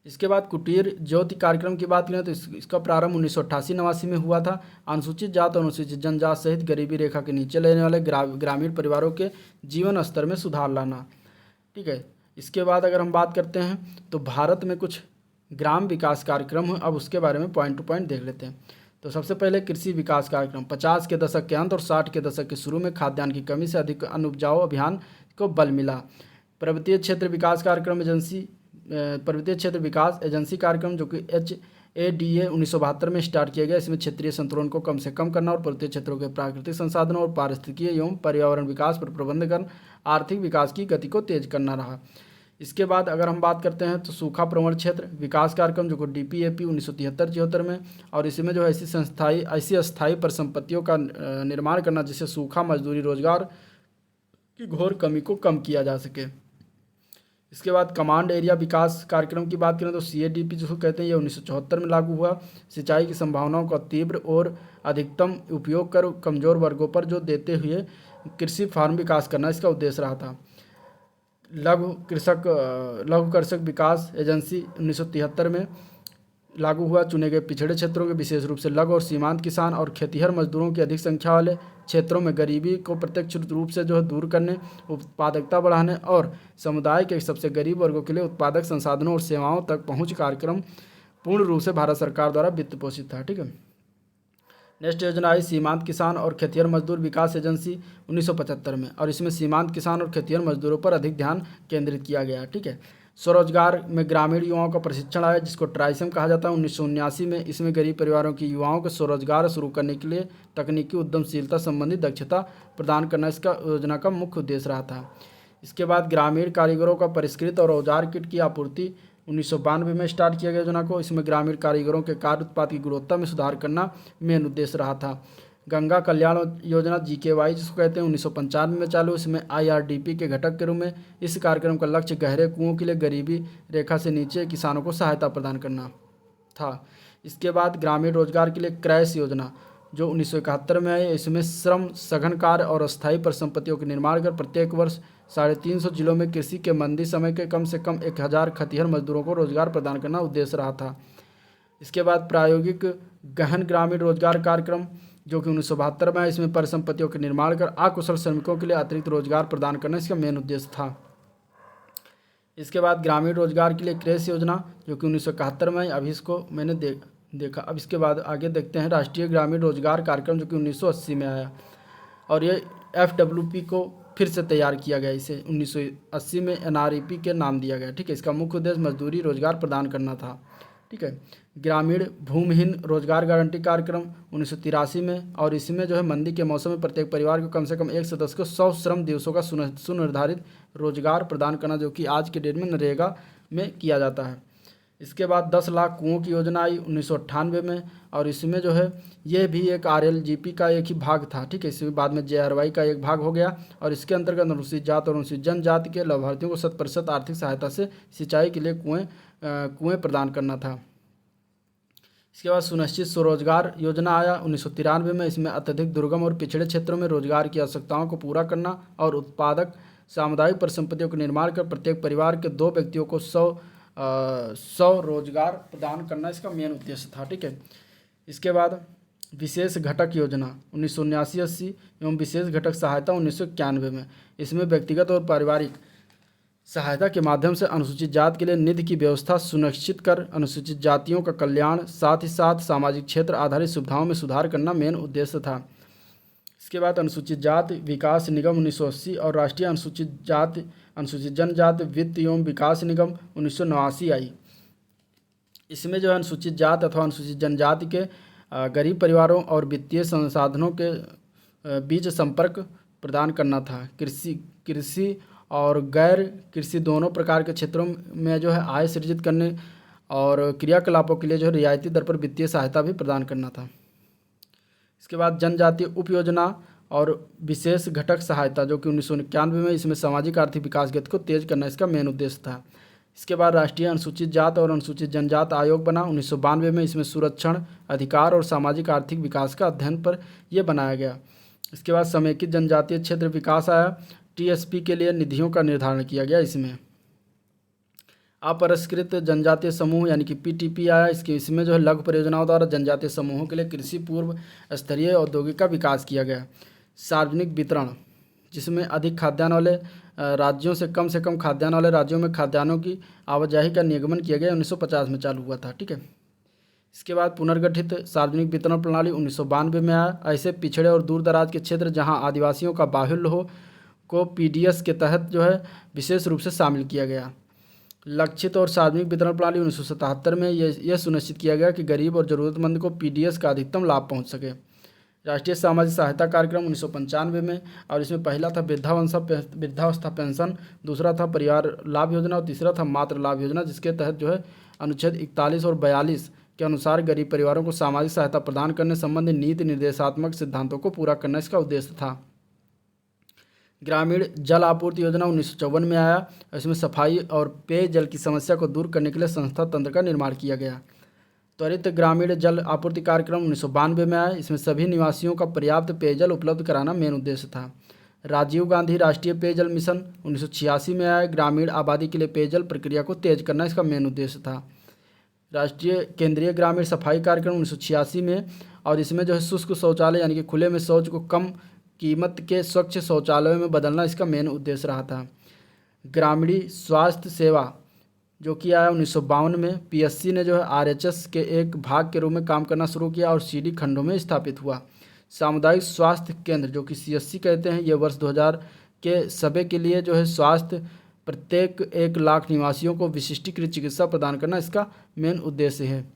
इसके बाद कुटीर ज्योति कार्यक्रम की बात करें तो इसका प्रारंभ 1988-89 में हुआ था। अनुसूचित जात और अनुसूचित जनजात सहित गरीबी रेखा के नीचे रहने वाले ग्रामीण परिवारों के जीवन स्तर में सुधार लाना। ठीक है। इसके बाद अगर हम बात करते हैं तो भारत में कुछ ग्राम विकास कार्यक्रम है। अब उसके बारे में पॉइंट टू पॉइंट देख लेते हैं। तो सबसे पहले कृषि विकास कार्यक्रम 50 के दशक के अंत और 60 के दशक के शुरू में खाद्यान्न की कमी से अधिक अन्न उपजाऊ अभियान को बल मिला। पर्वतीय क्षेत्र विकास कार्यक्रम एजेंसी पर्वतीय क्षेत्र विकास एजेंसी कार्यक्रम जो कि HADA 1972 में स्टार्ट किया गया। इसमें क्षेत्रीय संतुलन को कम से कम करना और पर्वतीय क्षेत्रों के प्राकृतिक संसाधनों और पारिस्थितिकीय एवं पर्यावरण विकास पर प्रबंध कर आर्थिक विकास की गति को तेज करना रहा। इसके बाद अगर हम बात करते हैं तो सूखा प्रवण क्षेत्र विकास कार्यक्रम जो कि DPAP 1973-74 में, और इसमें जो है ऐसी अस्थायी परिसंपत्तियों का निर्माण करना जिससे सूखा मजदूरी रोजगार की घोर कमी को कम किया जा सके। इसके बाद कमांड एरिया विकास कार्यक्रम की बात करें तो CADP जिसको कहते हैं, यह 1974 में लागू हुआ। सिंचाई की संभावनाओं का तीव्र और अधिकतम उपयोग कर कमजोर वर्गों पर जोर देते हुए कृषि फार्म विकास करना इसका उद्देश्य रहा था। लघु कृषक विकास एजेंसी 1973 में लागू हुआ। चुने गए पिछड़े क्षेत्रों के विशेष रूप से लघु और सीमांत किसान और खेतिहर मजदूरों की अधिक संख्या वाले क्षेत्रों में गरीबी को प्रत्यक्ष रूप से जो है दूर करने, उत्पादकता बढ़ाने और समुदाय के सबसे गरीब वर्गों के लिए उत्पादक संसाधनों और सेवाओं तक पहुंच कार्यक्रम पूर्ण रूप से भारत सरकार द्वारा वित्त पोषित था। ठीक है। नेक्स्ट योजना आई सीमांत किसान और खेतिहर मजदूर विकास एजेंसी 1975 में, और इसमें सीमांत किसान और खेतिहर मजदूरों पर अधिक ध्यान केंद्रित किया गया। ठीक है। स्वरोजगार में ग्रामीण युवाओं का प्रशिक्षण आया जिसको ट्राइसम कहा जाता है 1979 में। इसमें गरीब परिवारों की युवाओं को स्वरोजगार शुरू करने के लिए तकनीकी उद्यमशीलता संबंधी दक्षता प्रदान करना इसका योजना का मुख्य उद्देश्य रहा था। इसके बाद ग्रामीण कारीगरों का परिष्कृत और औजार किट की आपूर्ति 1992 में स्टार्ट किया गया योजना को। इसमें ग्रामीण कारीगरों के कार्य उत्पाद की गुणवत्ता में सुधार करना मेन उद्देश्य रहा था। गंगा कल्याण योजना GKY जिसको कहते हैं 1995 में चालू। इसमें IRDP के घटक के रूप में इस कार्यक्रम का लक्ष्य गहरे कुओं के लिए गरीबी रेखा से नीचे किसानों को सहायता प्रदान करना था। इसके बाद ग्रामीण रोजगार के लिए क्रैश योजना जो 1971 में आई। इसमें श्रम सघन कार्य और अस्थायी परिसंपत्तियों के निर्माण कर प्रत्येक वर्ष 350 जिलों में कृषि के मंदी समय के कम से कम 1000 खतिहर मजदूरों को रोजगार प्रदान करना उद्देश्य रहा था। इसके बाद प्रायोगिक गहन ग्रामीण रोजगार कार्यक्रम जो कि 1972 में है। इसमें परिसंपत्तियों के निर्माण कर अकुशल श्रमिकों के लिए अतिरिक्त रोजगार प्रदान करना इसका मेन उद्देश्य था। इसके बाद ग्रामीण रोजगार के लिए क्रेश योजना जो कि 1971 में आई। अभी इसको मैंने देखा। अब इसके बाद आगे देखते हैं राष्ट्रीय ग्रामीण रोजगार कार्यक्रम जो कि 1980 में आया, और ये FWP को फिर से तैयार किया गया। इसे 1980 में NREP के नाम दिया गया। ठीक है। इसका मुख्य उद्देश्य मजदूरी रोजगार प्रदान करना था। ठीक है। ग्रामीण भूमिहीन रोजगार गारंटी कार्यक्रम 1983 में, और इसमें जो है मंदी के मौसम में प्रत्येक परिवार को कम से कम एक सदस्य को 100 श्रम दिवसों का सुनिर्धारित रोजगार प्रदान करना जो कि आज के डेट में नरेगा में किया जाता है। इसके बाद 10 लाख कुओं की योजना आई 1998 में, और इसमें जो है ये भी एक RLGP का एक ही भाग था। ठीक है। इसमें बाद में JRY का एक भाग हो गया, और इसके अंतर्गत अनुसूचित जात और अनुसूचित जनजाति के लाभार्थियों को 100% आर्थिक सहायता से सिंचाई के लिए कुएँ प्रदान करना था। इसके बाद सुनिश्चित स्वरोजगार योजना आया 1993 में। इसमें अत्यधिक दुर्गम और पिछड़े क्षेत्रों में रोजगार की आवश्यकताओं को पूरा करना और उत्पादक सामुदायिक परिसंपत्तियों का निर्माण कर प्रत्येक परिवार के 2 व्यक्तियों को 100 रोजगार प्रदान करना इसका मेन उद्देश्य था। ठीक है। इसके बाद विशेष घटक योजना 1979-80 एवं विशेष घटक सहायता 1991 में। इसमें व्यक्तिगत और पारिवारिक सहायता के माध्यम से अनुसूचित जात के लिए निधि की व्यवस्था सुनिश्चित कर अनुसूचित जातियों का कल्याण, साथ ही साथ सामाजिक क्षेत्र आधारित सुविधाओं में सुधार करना मेन उद्देश्य था। इसके बाद अनुसूचित जात विकास निगम 1980 और राष्ट्रीय अनुसूचित जनजात वित्त एवं विकास निगम 1989 आई। इसमें जो है अनुसूचित जात अथवा अनुसूचित जनजाति के गरीब परिवारों और वित्तीय संसाधनों के बीच संपर्क प्रदान करना था। कृषि और गैर कृषि दोनों प्रकार के क्षेत्रों में जो है आय सृजित करने और क्रियाकलापों के लिए जो है रियायती दर पर वित्तीय सहायता भी प्रदान करना था। इसके बाद जनजातीय उप योजना और विशेष घटक सहायता जो कि 1991 में। इसमें सामाजिक आर्थिक विकास गति को तेज करना इसका मेन उद्देश्य था। इसके बाद राष्ट्रीय अनुसूचित जात और अनुसूचित जनजात आयोग बना 1992 में। इसमें सुरक्षण, अधिकार और सामाजिक आर्थिक विकास का अध्ययन पर यह बनाया गया। इसके बाद समेकित जनजातीय क्षेत्र विकास आया टीएसपी के लिए निधियों का निर्धारण किया गया। इसमें अपरिष्कृत जनजातीय समूह यानी कि पीटीपी आया। इसमें जो है लघु परियोजनाओं द्वारा जनजातीय समूहों के लिए कृषि पूर्व स्तरीय औद्योगिक का विकास किया गया। सार्वजनिक वितरण, जिसमें अधिक खाद्यान्न वाले राज्यों से कम खाद्यान्न वाले राज्यों में खाद्यान्नों की आवाजाही का नियमन किया गया, 1950 में चालू हुआ था। ठीक है। इसके बाद पुनर्गठित सार्वजनिक वितरण प्रणाली 1992 में आया। ऐसे पिछड़े और दूर दराज के क्षेत्र जहां आदिवासियों का बाहुल्य हो को पीडीएस के तहत जो है विशेष रूप से शामिल किया गया। लक्षित और सार्वजनिक वितरण प्रणाली 1977 में यह सुनिश्चित किया गया कि गरीब और ज़रूरतमंद को पीडीएस का अधिकतम लाभ पहुंच सके। राष्ट्रीय सामाजिक सहायता कार्यक्रम 1995 में, और इसमें पहला था वृद्धावस्था पेंशन, दूसरा था परिवार लाभ योजना और तीसरा था मातृ लाभ योजना, जिसके तहत जो है अनुच्छेद 41 और 42 के अनुसार गरीब परिवारों को सामाजिक सहायता प्रदान करने संबंधी नीति निर्देशात्मक सिद्धांतों को पूरा करना इसका उद्देश्य था। ग्रामीण जल आपूर्ति योजना 1954 में आया। इसमें सफाई और पेयजल की समस्या को दूर करने के लिए संस्था तंत्र का निर्माण किया गया। त्वरित ग्रामीण जल आपूर्ति कार्यक्रम 1992 में आया। इसमें सभी निवासियों का पर्याप्त पेयजल उपलब्ध कराना मेन उद्देश्य था। राजीव गांधी राष्ट्रीय पेयजल मिशन 1986 में आया। ग्रामीण आबादी के लिए पेयजल प्रक्रिया को तेज करना इसका मेन उद्देश्य था। राष्ट्रीय केंद्रीय ग्रामीण सफाई कार्यक्रम 1986 में, और इसमें जो है शुष्क शौचालय यानी कि खुले में शौच को कम कीमत के स्वच्छ शौचालयों में बदलना इसका मेन उद्देश्य रहा था। ग्रामीण स्वास्थ्य सेवा जो कि आया 1952 में, पीएससी ने जो है आरएचएस के एक भाग के रूप में काम करना शुरू किया और सीडी खंडों में स्थापित हुआ। सामुदायिक स्वास्थ्य केंद्र जो कि सीएससी कहते हैं, ये वर्ष 2000 के सभी के लिए जो है स्वास्थ्य प्रत्येक 1 लाख निवासियों को विशिष्टीकृत चिकित्सा प्रदान करना इसका मेन उद्देश्य है।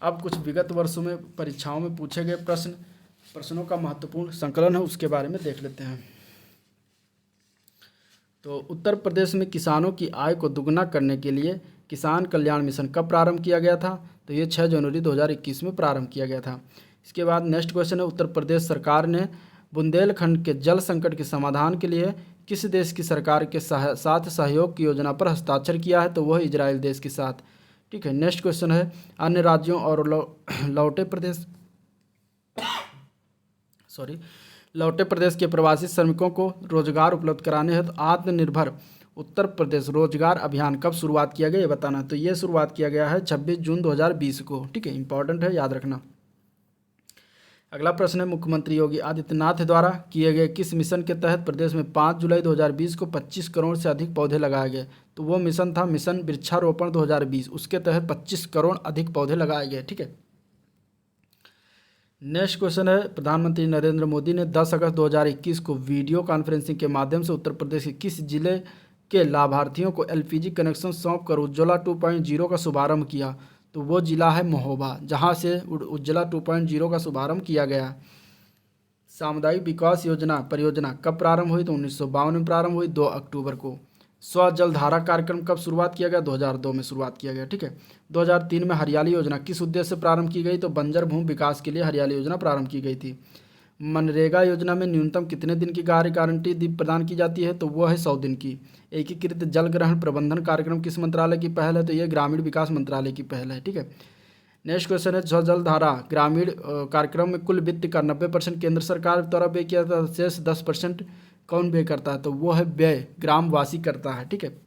अब कुछ विगत वर्षों में परीक्षाओं में पूछे गए प्रश्नों का महत्वपूर्ण संकलन है, उसके बारे में देख लेते हैं। तो उत्तर प्रदेश में किसानों की आय को दुगना करने के लिए किसान कल्याण मिशन कब प्रारंभ किया गया था? तो ये 6 जनवरी 2021 में प्रारंभ किया गया था। इसके बाद नेक्स्ट क्वेश्चन है, उत्तर प्रदेश सरकार ने बुंदेलखंड के जल संकट के समाधान के लिए किस देश की सरकार के साथ सहयोग की योजना पर हस्ताक्षर किया है? तो वह इजराइल देश के साथ। ठीक है। नेक्स्ट क्वेश्चन है, अन्य राज्यों और लौटे प्रदेश के प्रवासी श्रमिकों को रोजगार उपलब्ध कराने हेतु आत्मनिर्भर उत्तर प्रदेश रोजगार अभियान कब शुरुआत किया गया ये बताना। तो ये शुरुआत किया गया है 26 जून 2020 को। ठीक है, इंपॉर्टेंट है, याद रखना। अगला प्रश्न है, मुख्यमंत्री योगी आदित्यनाथ द्वारा किए गए किस मिशन के तहत प्रदेश में 5 जुलाई 2020 को 25 करोड़ से अधिक पौधे लगाए गए? तो वो मिशन था मिशन वृक्षारोपण 2020, उसके तहत 25 करोड़ अधिक पौधे लगाए गए। ठीक है। नेक्स्ट क्वेश्चन है, प्रधानमंत्री नरेंद्र मोदी ने 10 अगस्त 2021 को वीडियो कॉन्फ्रेंसिंग के माध्यम से उत्तर प्रदेश के किस जिले के लाभार्थियों को एलपीजी कनेक्शन सौंपकर उज्ज्वला 2.0 का शुभारंभ किया? तो वो जिला है महोबा, जहां से उज्ज्वला 2.0 का शुभारंभ किया गया। सामुदायिक विकास परियोजना कब प्रारंभ हुई? तो 1952 में प्रारंभ हुई, 2 अक्टूबर को। स्वजलधारा कार्यक्रम कब शुरुआत किया गया? 2002 में शुरुआत किया गया। ठीक है। 2003 में हरियाली योजना किस उद्देश्य से प्रारंभ की गई? तो बंजर भूमि विकास के लिए हरियाली योजना प्रारंभ की गई थी। मनरेगा योजना में न्यूनतम कितने दिन की कार्य गारंटी प्रदान की जाती है? तो वो है 100 दिन की। एकीकृत जल ग्रहण प्रबंधन कार्यक्रम किस मंत्रालय की पहल है? तो ये ग्रामीण विकास मंत्रालय की पहल है। ठीक है। नेक्स्ट क्वेश्चन है, स्वजलधारा ग्रामीण कार्यक्रम में कुल वित्त का 90% केंद्र सरकार द्वारा व्यय किया जाता है, शेष 10% कौन व्यय करता है? तो वो है व्यय ग्रामवासी करता है। ठीक है।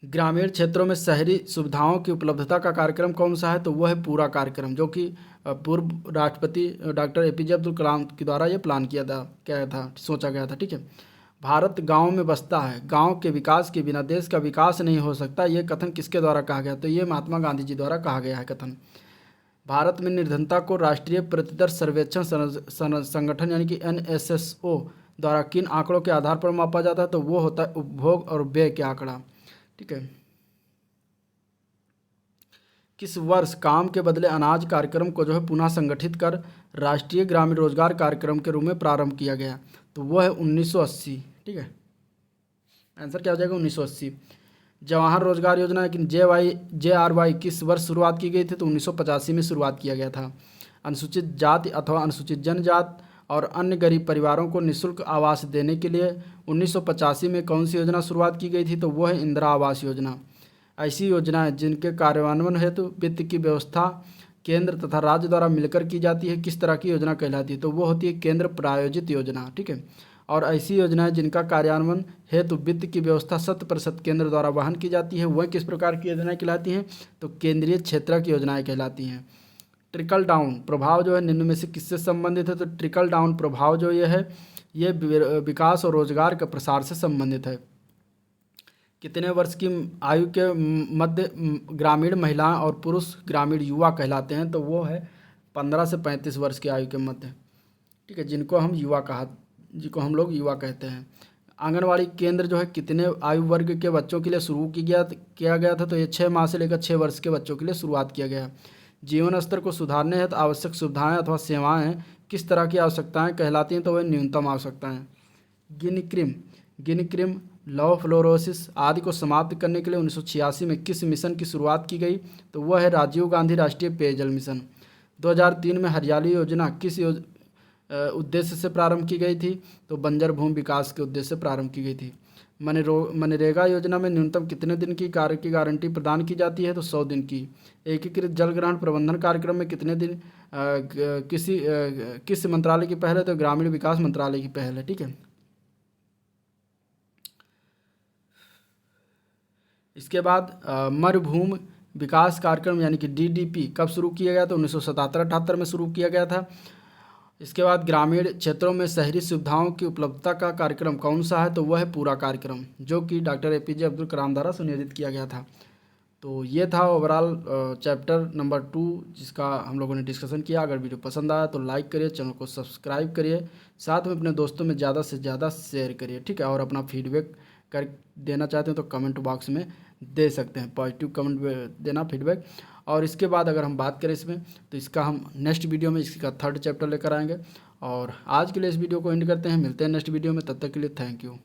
ग्रामीण क्षेत्रों में शहरी सुविधाओं की उपलब्धता का कार्यक्रम कौन सा है? तो वह है पूरा कार्यक्रम, जो कि पूर्व राष्ट्रपति डॉक्टर एपीजे अब्दुल कलाम के द्वारा ये प्लान सोचा गया था। ठीक है। भारत गांव में बसता है, गांव के विकास के बिना देश का विकास नहीं हो सकता, ये कथन किसके द्वारा कहा गया? तो ये महात्मा गांधी जी द्वारा कहा गया है कथन। भारत में निर्धनता को राष्ट्रीय प्रतिदर सर्वेक्षण संगठन यानी कि NSSO द्वारा किन आंकड़ों के आधार पर मापा जाता है? तो वो होता है उपभोग और व्यय के आंकड़ा। ठीक है। किस वर्ष काम के बदले अनाज कार्यक्रम को जो है पुनः संगठित कर राष्ट्रीय ग्रामीण रोजगार कार्यक्रम के रूप में प्रारंभ किया गया? तो वो है 1980। ठीक है। आंसर क्या हो जाएगा? 1980। जवाहर रोजगार योजना लेकिन JRY किस वर्ष शुरुआत की गई थी? तो 1985 में शुरुआत किया गया था। अनुसूचित जाति अथवा अनुसूचित जनजाति और अन्य गरीब परिवारों को निःशुल्क आवास देने के लिए 1985 में कौन सी योजना शुरुआत की गई थी? तो वह है इंदिरा आवास योजना। ऐसी योजनाएं जिनके कार्यान्वयन हेतु वित्त की व्यवस्था केंद्र तथा राज्य द्वारा मिलकर की जाती है, किस तरह की योजना कहलाती है? तो वो होती है केंद्र प्रायोजित योजना। ठीक है। और ऐसी योजनाएं जिनका कार्यान्वयन हेतु वित्त की व्यवस्था 100% केंद्र द्वारा वहन की जाती है वह किस प्रकार की योजनाएं कहलाती हैं? तो केंद्रीय क्षेत्र की योजनाएं कहलाती हैं। ट्रिकल डाउन प्रभाव जो है निम्न में से किससे संबंधित है? तो ट्रिकल डाउन प्रभाव जो ये है ये विकास और रोजगार के प्रसार से संबंधित है। कितने वर्ष की आयु के मध्य ग्रामीण महिलाएं और पुरुष ग्रामीण युवा कहलाते हैं? तो वो है 15 से 35 वर्ष की आयु के मध्य, ठीक है, जिनको हम लोग युवा कहते हैं। आंगनवाड़ी केंद्र जो है कितने आयु वर्ग के बच्चों के लिए शुरू किया गया था? तो ये 6 माह से लेकर 6 वर्ष के बच्चों के लिए शुरुआत किया गया। जीवन स्तर को सुधारने हेतु आवश्यक सुविधाएं अथवा सेवाएं किस तरह की आवश्यकताएं कहलाती हैं? तो वह न्यूनतम आवश्यकताएं। गिनी क्रिम लॉफ्लोरोसिस आदि को समाप्त करने के लिए 1986 में किस मिशन की शुरुआत की गई? तो वह है राजीव गांधी राष्ट्रीय पेयजल मिशन। 2003 में हरियाली योजना किस उद्देश्य से प्रारंभ की गई थी? तो बंजर भूमि विकास के उद्देश्य से प्रारंभ की गई थी। मनरेगा योजना में न्यूनतम कितने दिन की कार्य की गारंटी प्रदान की जाती है? तो 100 दिन की। एकीकृत जल ग्रहण प्रबंधन कार्यक्रम में कितने दिन किस मंत्रालय की पहल है? तो ग्रामीण विकास मंत्रालय की पहल है, ठीक है। इसके बाद मरुभूमि विकास कार्यक्रम यानी कि DDP कब शुरू किया गया? तो 1977-78 में शुरू किया गया था। इसके बाद ग्रामीण क्षेत्रों में शहरी सुविधाओं की उपलब्धता का कार्यक्रम कौन सा है? तो वह है पूरा कार्यक्रम, जो कि डॉक्टर APJ अब्दुल कलाम द्वारा सुनियोजित किया गया था। तो ये था ओवरऑल चैप्टर नंबर 2 जिसका हम लोगों ने डिस्कशन किया। अगर वीडियो पसंद आया तो लाइक करिए, चैनल को सब्सक्राइब करिए, साथ में अपने दोस्तों में ज़्यादा से ज़्यादा शेयर करिए, ठीक है। और अपना फीडबैक कर देना चाहते हैं तो कमेंट बॉक्स में दे सकते हैं, पॉजिटिव कमेंट देना, फीडबैक। और इसके बाद अगर हम बात करें इसमें तो इसका हम नेक्स्ट वीडियो में इसका 3rd चैप्टर लेकर आएंगे। और आज के लिए इस वीडियो को एंड करते हैं, मिलते हैं नेक्स्ट वीडियो में, तब तक के लिए थैंक यू।